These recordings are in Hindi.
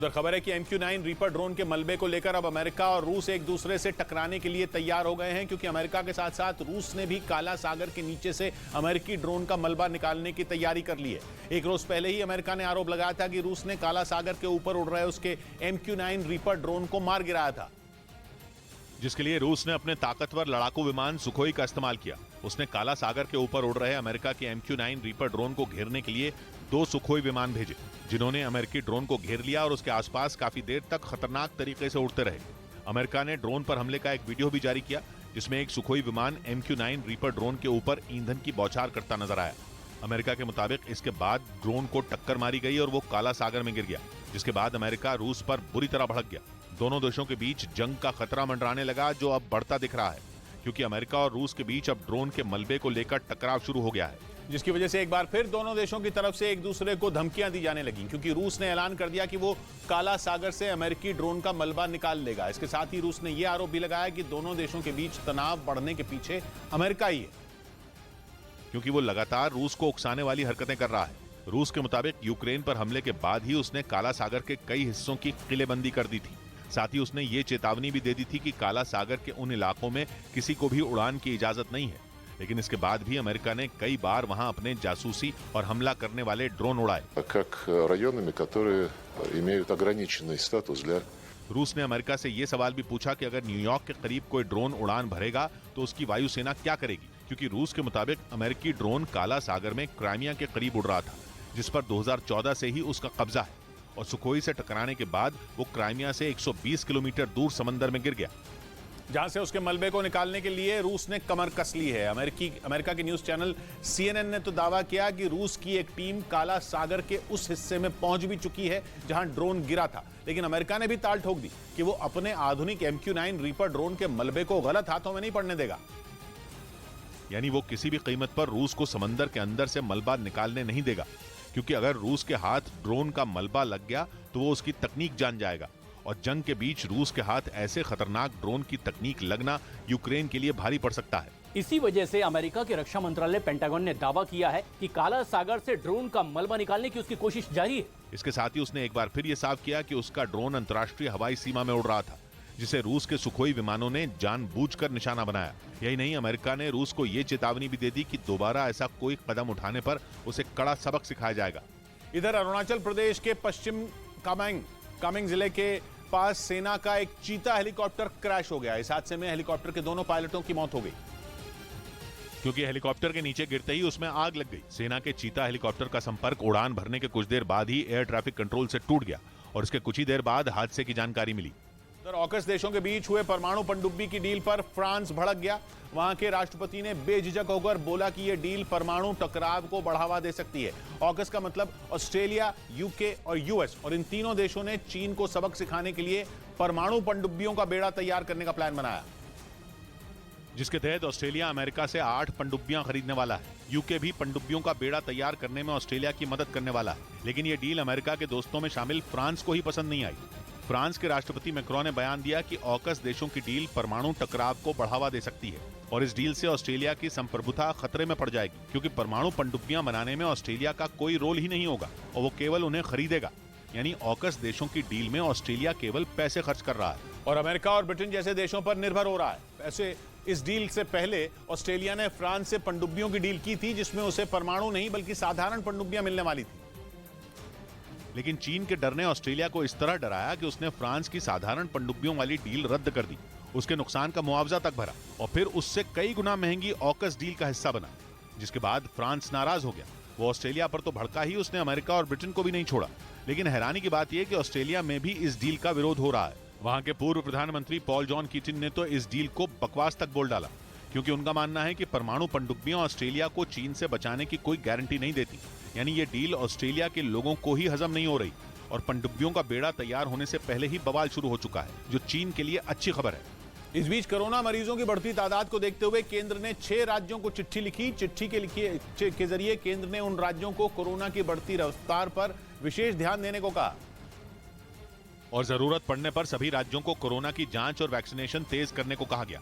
उधर खबर है कि MQ-9 रीपर ड्रोन के मलबे को लेकर अब अमेरिका और रूस एक दूसरे से टकराने के लिए तैयार हो गए हैं, क्योंकि अमेरिका के साथ साथ रूस ने भी काला सागर के नीचे से अमेरिकी ड्रोन का मलबा निकालने की तैयारी कर ली है। एक रोज पहले ही अमेरिका ने आरोप लगाया था कि रूस ने काला सागर के ऊपर उड़ रहे उसके MQ-9 रीपर ड्रोन को मार गिराया था, जिसके लिए रूस ने अपने ताकतवर लड़ाकू विमान सुखोई का इस्तेमाल किया। उसने काला सागर के ऊपर उड़ रहे अमेरिका के MQ-9 रीपर ड्रोन को घेरने के लिए 2 सुखोई विमान भेजे, जिन्होंने अमेरिकी ड्रोन को घेर लिया और उसके आसपास काफी देर तक खतरनाक तरीके से उड़ते रहे। अमेरिका ने ड्रोन पर हमले का एक वीडियो भी जारी किया, जिसमें एक सुखोई विमान MQ-9 रीपर ड्रोन के ऊपर ईंधन की बौछार करता नजर आया। अमेरिका के मुताबिक इसके बाद ड्रोन को टक्कर मारी गई और वो काला सागर में गिर गया, जिसके बाद अमेरिका रूस पर बुरी तरह भड़क गया। दोनों देशों के बीच जंग का खतरा मंडराने लगा, जो अब बढ़ता दिख रहा है, क्योंकि अमेरिका और रूस के बीच अब ड्रोन के मलबे को लेकर टकराव शुरू हो गया है, जिसकी वजह से एक बार फिर दोनों देशों की तरफ से एक दूसरे को धमकियां दी जाने लगी, क्योंकि रूस ने ऐलान कर दिया कि वो काला सागर से अमेरिकी ड्रोन का मलबा निकाल लेगा। इसके साथ ही रूस ने यह आरोप भी लगाया कि दोनों देशों के बीच तनाव बढ़ने के पीछे अमेरिका ही है, क्योंकि वो लगातार रूस को उकसाने वाली हरकतें कर रहा है। रूस के मुताबिक यूक्रेन पर हमले के बाद ही उसने काला सागर के कई हिस्सों की किलेबंदी कर दी थी। साथ ही उसने ये चेतावनी भी दे दी थी कि काला सागर के उन इलाकों में किसी को भी उड़ान की इजाजत नहीं है। लेकिन इसके बाद भी अमेरिका ने कई बार वहां अपने जासूसी और हमला करने वाले ड्रोन उड़ाए। रूस ने अमेरिका से ये सवाल भी पूछा कि अगर न्यूयॉर्क के करीब कोई ड्रोन उड़ान भरेगा तो उसकी वायुसेना क्या करेगी, क्योंकि रूस के मुताबिक अमेरिकी ड्रोन काला सागर में क्राइमिया के करीब उड़ रहा था, जिस पर 2014 से ही उसका कब्जा है, और सुखोई से टकराने के बाद वो क्राइमिया से 120 किलोमीटर दूर समंदर में गिर गया, जहां से उसके मलबे को निकालने के लिए रूस ने कमर कस ली है। अमेरिका के न्यूज चैनल CNN ने तो दावा किया कि रूस की एक टीम काला सागर के उस हिस्से में पहुंच भी चुकी है जहां ड्रोन गिरा था, लेकिन अमेरिका ने भी ताल ठोक दी कि वो अपने आधुनिक MQ-9 रीपर ड्रोन के मलबे को गलत हाथों में नहीं पड़ने देगा। यानी वो किसी भी कीमत पर रूस को समंदर के अंदर से मलबा निकालने नहीं देगा, क्योंकि अगर रूस के हाथ ड्रोन का मलबा लग गया तो वो उसकी तकनीक जान जाएगा, और जंग के बीच रूस के हाथ ऐसे खतरनाक ड्रोन की तकनीक लगना यूक्रेन के लिए भारी पड़ सकता है। इसी वजह से अमेरिका के रक्षा मंत्रालय पेंटागन ने दावा किया है कि काला सागर से ड्रोन का मलबा निकालने की उसकी कोशिश जारी है। इसके साथ ही उसने एक बार फिर ये साफ किया कि उसका ड्रोन अंतर्राष्ट्रीय हवाई सीमा में उड़ रहा था, जिसे रूस के सुखोई विमानों ने जानबूझकर निशाना बनाया। यही नहीं, अमेरिका ने रूस को ये चेतावनी भी दे दी कि दोबारा ऐसा कोई कदम उठाने पर उसे कड़ा सबक सिखाया जाएगा। इधर अरुणाचल प्रदेश के पश्चिम कामेंग जिले के पास सेना का एक चीता हेलीकॉप्टर क्रैश हो गया। इस हादसे में हेलीकॉप्टर के दोनों पायलटों की मौत हो गई, क्योंकि हेलीकॉप्टर के नीचे गिरते ही उसमें आग लग गई। सेना के चीता हेलीकॉप्टर का संपर्क उड़ान भरने के कुछ देर बाद ही एयर ट्रैफिक कंट्रोल से टूट गया, और इसके कुछ ही देर बाद हादसे की जानकारी मिली। उधर ऑकस देशों के बीच हुए परमाणु पनडुब्बी की डील पर फ्रांस भड़क गया। वहां के राष्ट्रपति ने बेझिझक होकर बोला कि यह डील परमाणु टकराव को बढ़ावा दे सकती है। ऑकस का मतलब ऑस्ट्रेलिया, UK और US, और इन तीनों देशों ने चीन को सबक सिखाने के लिए परमाणु पनडुब्बियों का बेड़ा तैयार करने का प्लान बनाया, जिसके तहत ऑस्ट्रेलिया अमेरिका से 8 पनडुब्बियां खरीदने वाला है। UK भी पनडुब्बियों का बेड़ा तैयार करने में ऑस्ट्रेलिया की मदद करने वाला है, लेकिन यह डील अमेरिका के दोस्तों में शामिल फ्रांस को ही पसंद नहीं आई। फ्रांस के राष्ट्रपति मैक्रोन ने बयान दिया कि ऑकस देशों की डील परमाणु टकराव को बढ़ावा दे सकती है, और इस डील से ऑस्ट्रेलिया की संप्रभुता खतरे में पड़ जाएगी, क्योंकि परमाणु पनडुब्बियां बनाने में ऑस्ट्रेलिया का कोई रोल ही नहीं होगा और वो केवल उन्हें खरीदेगा। यानी ऑकस देशों की डील में ऑस्ट्रेलिया केवल पैसे खर्च कर रहा है और अमेरिका और ब्रिटेन जैसे देशों पर निर्भर हो रहा है। वैसे इस डील से पहले ऑस्ट्रेलिया ने फ्रांस से पनडुब्बियों की डील की थी, जिसमें उसे परमाणु नहीं बल्कि साधारण पनडुब्बियां मिलने वाली थी। लेकिन चीन के डर ने ऑस्ट्रेलिया को इस तरह डराया कि उसने फ्रांस की साधारण पनडुब्बियों वाली डील रद्द कर दी, उसके नुकसान का मुआवजा तक भरा, और फिर उससे कई गुना महंगी ऑकस डील का हिस्सा बना, जिसके बाद फ्रांस नाराज हो गया। वो ऑस्ट्रेलिया पर तो भड़का ही, उसने अमेरिका और ब्रिटेन को भी नहीं छोड़ा। लेकिन हैरानी की बात यह कि ऑस्ट्रेलिया में भी इस डील का विरोध हो रहा है। वहां के पूर्व प्रधानमंत्री पॉल जॉन कीटिन ने तो इस डील को बकवास तक बोल डाला, क्योंकि उनका मानना है कि परमाणु पनडुब्बियां ऑस्ट्रेलिया को चीन से बचाने की कोई गारंटी नहीं देती। यानी ये डील ऑस्ट्रेलिया के लोगों को ही हजम नहीं हो रही, और पनडुब्बियों का बेड़ा तैयार होने से पहले ही बवाल शुरू हो चुका है, जो चीन के लिए अच्छी खबर है। इस बीच कोरोना मरीजों की बढ़ती तादाद को देखते हुए केंद्र ने 6 राज्यों को चिट्ठी लिखी। चिट्ठी के जरिए केंद्र ने उन राज्यों को कोरोना की बढ़ती रफ्तार पर विशेष ध्यान देने को कहा, और जरूरत पड़ने पर सभी राज्यों को कोरोना की जांच और वैक्सीनेशन तेज करने को कहा गया।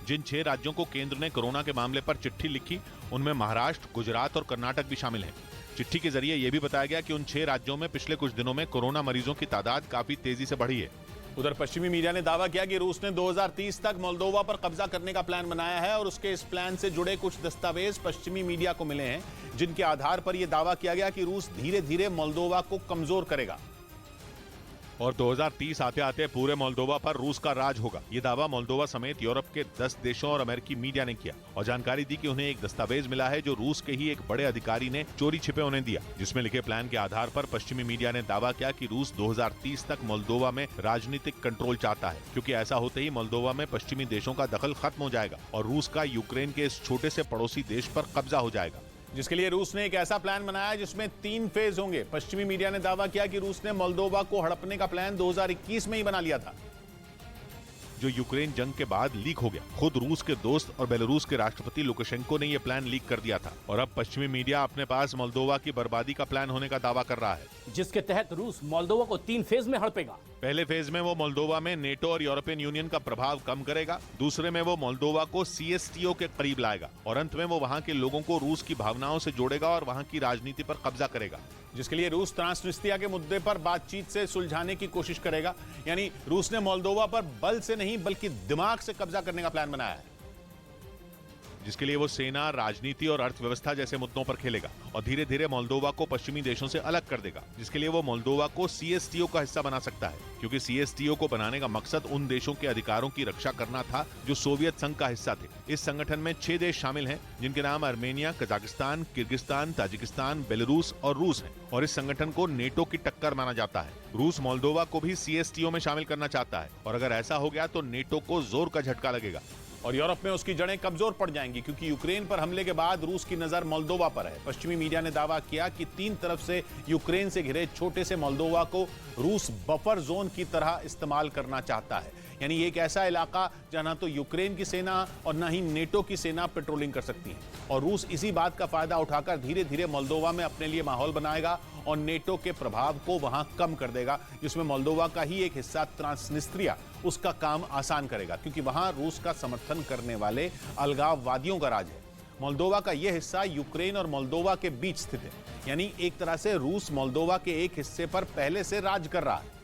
जिन 6 राज्यों को केंद्र ने कोरोना के मामले पर चिट्ठी लिखी, उनमें महाराष्ट्र, गुजरात और कर्नाटक भी शामिल हैं। चिट्ठी के जरिए यह भी बताया गया कि उन 6 राज्यों में पिछले कुछ दिनों में कोरोना मरीजों की तादाद काफी तेजी से बढ़ी है। उधर पश्चिमी मीडिया ने दावा किया कि रूस ने 2030 तक मोल्दोवा पर कब्जा करने का प्लान बनाया है और उसके इस प्लान से जुड़े कुछ दस्तावेज पश्चिमी मीडिया को मिले हैं, जिनके आधार पर यह दावा किया गया कि रूस धीरे धीरे मोल्दोवा को कमजोर करेगा और 2030 आते आते पूरे मोल्दोवा पर रूस का राज होगा। ये दावा मोल्दोवा समेत यूरोप के 10 देशों और अमेरिकी मीडिया ने किया और जानकारी दी कि उन्हें एक दस्तावेज मिला है जो रूस के ही एक बड़े अधिकारी ने चोरी छिपे उन्हें दिया, जिसमें लिखे प्लान के आधार पर पश्चिमी मीडिया ने दावा किया कि रूस 2030 तक मोल्दोवा में राजनीतिक कंट्रोल चाहता है, क्योंकि ऐसा होते ही मोल्दोवा में पश्चिमी देशों का दखल खत्म हो जाएगा और रूस का यूक्रेन के इस छोटे से पड़ोसी देश पर कब्जा हो जाएगा, जिसके लिए रूस ने एक ऐसा प्लान बनाया जिसमें 3 फेज होंगे। पश्चिमी मीडिया ने दावा किया कि रूस ने मोल्दोवा को हड़पने का प्लान 2021 में ही बना लिया था, जो यूक्रेन जंग के बाद लीक हो गया। खुद रूस के दोस्त और बेलारूस के राष्ट्रपति लुकाशेंको ने यह प्लान लीक कर दिया था और अब पश्चिमी मीडिया अपने पास मोल्दोवा की बर्बादी का प्लान होने का दावा कर रहा है, जिसके तहत रूस मोल्दोवा को 3 फेज में हड़पेगा। पहले फेज में वो मोल्दोवा में नेटो और यूरोपियन यूनियन का प्रभाव कम करेगा, दूसरे में वो मोल्दोवा को CSTO के करीब लाएगा और अंत में वो वहाँ के लोगों को रूस की भावनाओं से जोड़ेगा और वहाँ की राजनीति पर कब्जा करेगा, जिसके लिए रूस ट्रांसनिस्त्रिया के मुद्दे पर बातचीत से सुलझाने की कोशिश करेगा। यानी रूस ने मोल्दोवा पर बल से नहीं बल्कि दिमाग से कब्जा करने का प्लान बनाया है, जिसके लिए वो सेना, राजनीति और अर्थव्यवस्था जैसे मुद्दों पर खेलेगा और धीरे धीरे मोल्दोवा को पश्चिमी देशों से अलग कर देगा, जिसके लिए वो मोल्दोवा को CSTO का हिस्सा बना सकता है, क्योंकि CSTO को बनाने का मकसद उन देशों के अधिकारों की रक्षा करना था जो सोवियत संघ का हिस्सा थे। इस संगठन में 6 देश शामिल हैं, जिनके नाम Armenia, Kazakhstan, Kyrgyzstan, Tajikistan, Belarus और रूस है और इस संगठन को नेटो की टक्कर माना जाता है। रूस मोल्दोवा को भी CSTO में शामिल करना चाहता है और अगर ऐसा हो गया तो नेटो को जोर का झटका लगेगा और यूरोप में उसकी जड़ें कमजोर पड़ जाएंगी, क्योंकि यूक्रेन पर हमले के बाद रूस की नजर मोल्दोवा पर है। पश्चिमी मीडिया ने दावा किया कि 3 तरफ से यूक्रेन से घिरे छोटे से मोल्दोवा को रूस बफर जोन की तरह इस्तेमाल करना चाहता है, यानी एक ऐसा इलाका जहां ना तो यूक्रेन की सेना और ना ही नेटो की सेना पेट्रोलिंग कर सकती है और रूस इसी बात का फायदा उठाकर धीरे धीरे मोल्दोवा में अपने लिए माहौल बनाएगा और नेटो के प्रभाव को वहां कम कर देगा, जिसमें मोल्दोवा का ही एक हिस्सा ट्रांसनिस्त्रिया उसका काम आसान करेगा, क्योंकि वहां रूस का समर्थन करने वाले अलगाववादियों का राज है। मोल्दोवा का यह हिस्सा यूक्रेन और मोल्दोवा के बीच स्थित है, यानी एक तरह से रूस मोल्दोवा के एक हिस्से पर पहले से राज कर रहा है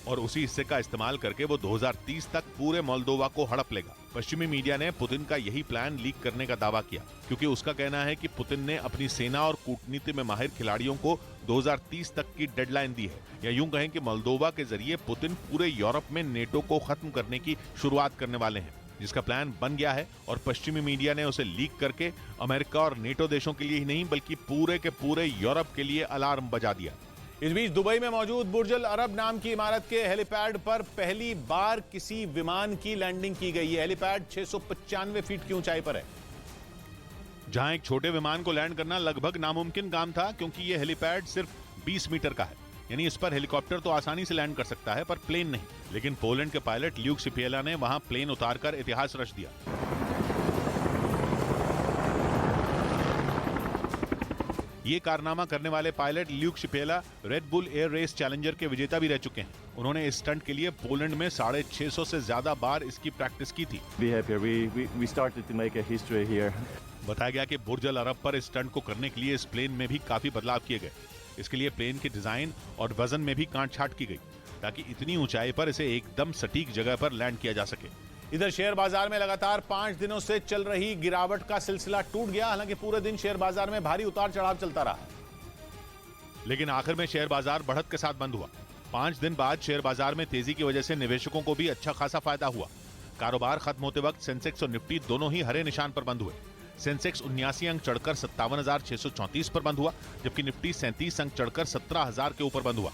और उसी हिस्से का इस्तेमाल करके वो 2030 तक पूरे मोल्दोवा को हड़प लेगा। पश्चिमी मीडिया ने पुतिन का यही प्लान लीक करने का दावा किया, क्योंकि उसका कहना है कि पुतिन ने अपनी सेना और कूटनीति में माहिर खिलाड़ियों को 2030 तक की डेडलाइन दी है, या यूं कहें कि मोल्दोवा के जरिए पुतिन पूरे यूरोप में नेटो को खत्म करने की शुरुआत करने वाले हैं, जिसका प्लान बन गया है और पश्चिमी मीडिया ने उसे लीक करके अमेरिका और नेटो देशों के लिए ही नहीं बल्कि पूरे के पूरे यूरोप के लिए अलार्म बजा दिया। इस बीच दुबई में मौजूद बुर्ज अल अरब नाम की इमारत के हेलीपैड पर पहली बार किसी विमान की लैंडिंग की गई है। हेलीपैड 695 फीट की ऊंचाई पर है, जहां एक छोटे विमान को लैंड करना लगभग नामुमकिन काम था, क्योंकि यह हेलीपैड सिर्फ 20 मीटर का है, यानी इस पर हेलीकॉप्टर तो आसानी से लैंड कर सकता है पर प्लेन नहीं। लेकिन पोलैंड के पायलट ल्यूक शिपिएला ने वहां प्लेन उतारकर इतिहास रच दिया। ये कारनामा करने वाले pilot Luke Czepiela Red Bull Air Race challenger के विजेता भी रह चुके हैं। उन्होंने इस स्टंट के लिए पोलैंड में 650 से ज्यादा बार इसकी प्रैक्टिस की थी। बताया गया कि बुर्ज अल अरब पर इस स्टंट को करने के लिए इस प्लेन में भी काफी बदलाव किए गए। इसके लिए प्लेन के डिजाइन और वजन में भी कांट-छांट की गई, ताकि इतनी ऊंचाई पर इसे एकदम सटीक जगह पर लैंड किया जा सके। इधर शेयर बाजार में लगातार 5 दिनों से चल रही गिरावट का सिलसिला टूट गया। हालांकि पूरे दिन शेयर बाजार में भारी उतार चढ़ाव चलता रहा, लेकिन आखिर में शेयर बाजार बढ़त के साथ बंद हुआ। 5 दिन बाद शेयर बाजार में तेजी की वजह से निवेशकों को भी अच्छा खासा फायदा हुआ। कारोबार खत्म होते वक्त सेंसेक्स और निफ्टी दोनों ही हरे निशान पर बंद हुए। सेंसेक्स 79 अंक चढ़कर 57,634 पर बंद हुआ, जबकि निफ्टी 37 अंक चढ़कर 17,000 के ऊपर बंद हुआ।